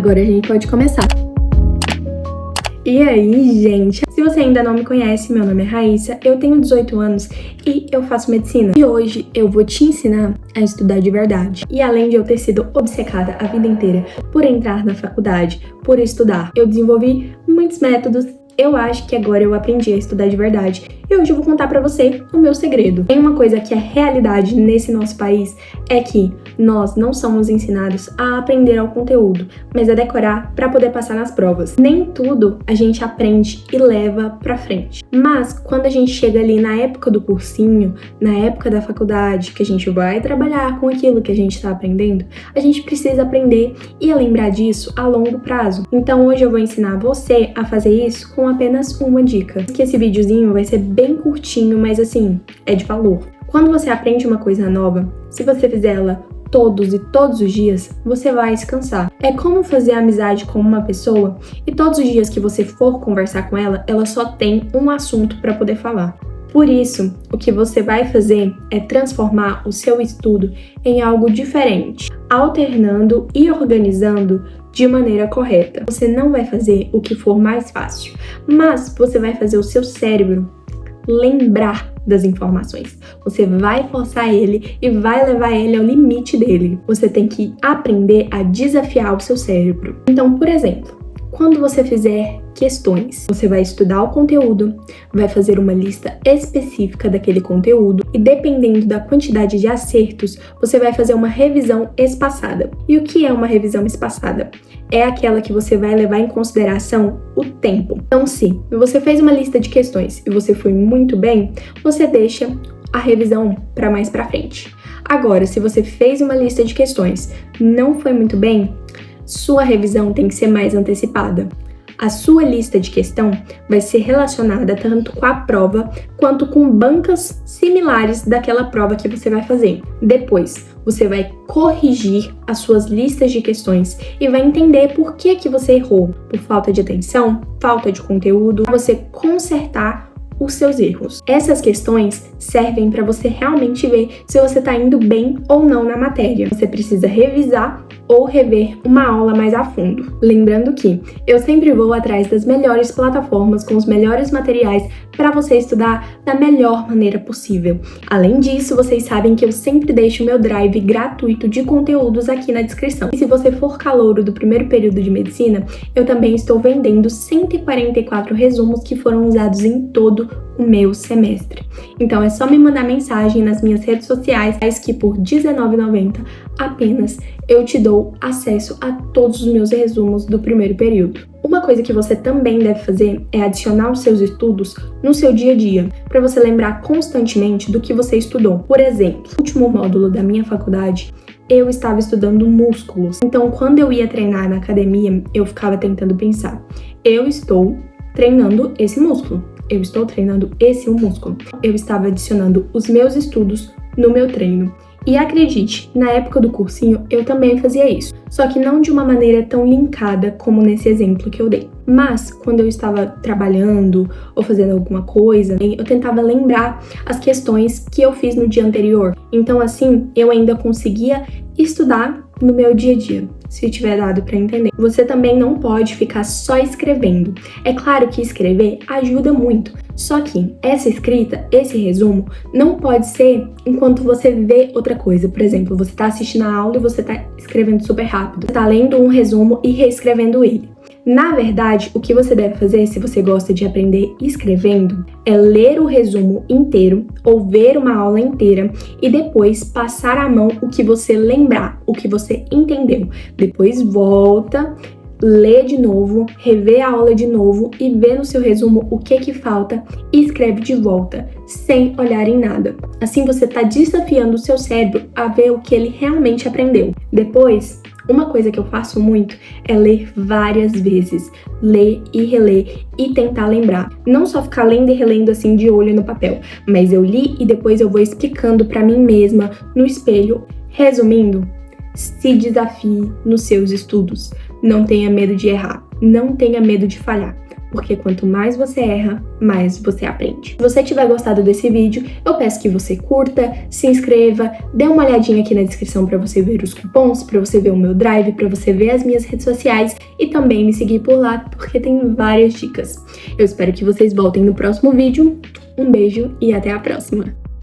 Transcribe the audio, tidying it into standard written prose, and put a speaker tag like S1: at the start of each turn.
S1: Agora a gente pode começar. E aí, gente? Se você ainda não me conhece, meu nome é Raíssa, eu tenho 18 anos e eu faço medicina. E hoje eu vou te ensinar a estudar de verdade. E além de eu ter sido obcecada a vida inteira por entrar na faculdade, por estudar, eu desenvolvi muitos métodos. Eu acho que agora eu aprendi a estudar de verdade. E hoje eu vou contar pra você o meu segredo. Tem uma coisa que é realidade nesse nosso país, é que nós não somos ensinados a aprender ao conteúdo, mas a decorar pra poder passar nas provas. Nem tudo a gente aprende e leva pra frente. Mas quando a gente chega ali na época do cursinho, na época da faculdade, que a gente vai trabalhar com aquilo que a gente tá aprendendo, a gente precisa aprender e lembrar disso a longo prazo. Então hoje eu vou ensinar você a fazer isso com apenas uma dica. Que esse videozinho vai ser bem curtinho, mas assim, é de valor. Quando você aprende uma coisa nova, se você fizer ela todos os dias, você vai se cansar. É como fazer amizade com uma pessoa e todos os dias que você for conversar com ela, ela só tem um assunto para poder falar. Por isso, o que você vai fazer é transformar o seu estudo em algo diferente, alternando e organizando de maneira correta. Você não vai fazer o que for mais fácil, mas você vai fazer o seu cérebro lembrar das informações. Você vai forçar ele e vai levar ele ao limite dele. Você tem que aprender a desafiar o seu cérebro. Então, por exemplo, quando você fizer questões, você vai estudar o conteúdo, vai fazer uma lista específica daquele conteúdo e dependendo da quantidade de acertos, você vai fazer uma revisão espaçada. E o que é uma revisão espaçada? É aquela que você vai levar em consideração o tempo. Então, se você fez uma lista de questões e você foi muito bem, você deixa a revisão para mais para frente. Agora, se você fez uma lista de questões, não foi muito bem, sua revisão tem que ser mais antecipada. A sua lista de questão vai ser relacionada tanto com a prova quanto com bancas similares daquela prova que você vai fazer. Depois, você vai corrigir as suas listas de questões e vai entender por que você errou. Por falta de atenção, falta de conteúdo, você consertar os seus erros. Essas questões servem para você realmente ver se você está indo bem ou não na matéria. Você precisa revisar ou rever uma aula mais a fundo. Lembrando que eu sempre vou atrás das melhores plataformas com os melhores materiais para você estudar da melhor maneira possível. Além disso, vocês sabem que eu sempre deixo o meu drive gratuito de conteúdos aqui na descrição. E se você for calouro do primeiro período de medicina, eu também estou vendendo 144 resumos que foram usados em todo o meu semestre. Então é só me mandar mensagem nas minhas redes sociais que por R$19,90 apenas eu te dou acesso a todos os meus resumos do primeiro período. Uma coisa que você também deve fazer é adicionar os seus estudos no seu dia a dia, para você lembrar constantemente do que você estudou. Por exemplo, no último módulo da minha faculdade, eu estava estudando músculos. Então, quando eu ia treinar na academia, eu ficava tentando pensar, eu estou treinando esse músculo. Eu estou treinando esse músculo. Eu estava adicionando os meus estudos no meu treino. E acredite, na época do cursinho eu também fazia isso, só que não de uma maneira tão linkada como nesse exemplo que eu dei. Mas, quando eu estava trabalhando ou fazendo alguma coisa, eu tentava lembrar as questões que eu fiz no dia anterior. Então, assim, eu ainda conseguia estudar no meu dia a dia, se tiver dado para entender. Você também não pode ficar só escrevendo. É claro que escrever ajuda muito, só que essa escrita, esse resumo, não pode ser enquanto você vê outra coisa. Por exemplo, você está assistindo a aula e você está escrevendo super rápido. Você está lendo um resumo e reescrevendo ele. Na verdade, o que você deve fazer, se você gosta de aprender escrevendo, é ler o resumo inteiro ou ver uma aula inteira e depois passar à mão o que você lembrar, o que você entendeu. Depois volta, lê de novo, revê a aula de novo e vê no seu resumo o que falta e escreve de volta, sem olhar em nada. Assim você está desafiando o seu cérebro a ver o que ele realmente aprendeu. Depois, uma coisa que eu faço muito é ler várias vezes, ler e reler e tentar lembrar. Não só ficar lendo e relendo assim de olho no papel, mas eu li e depois eu vou explicando para mim mesma no espelho. Resumindo, se desafie nos seus estudos. Não tenha medo de errar, não tenha medo de falhar. porque quanto mais você erra, mais você aprende. Se você tiver gostado desse vídeo, eu peço que você curta, se inscreva, dê uma olhadinha aqui na descrição para você ver os cupons, para você ver o meu drive, para você ver as minhas redes sociais e também me seguir por lá, porque tem várias dicas. Eu espero que vocês voltem no próximo vídeo. Um beijo e até a próxima!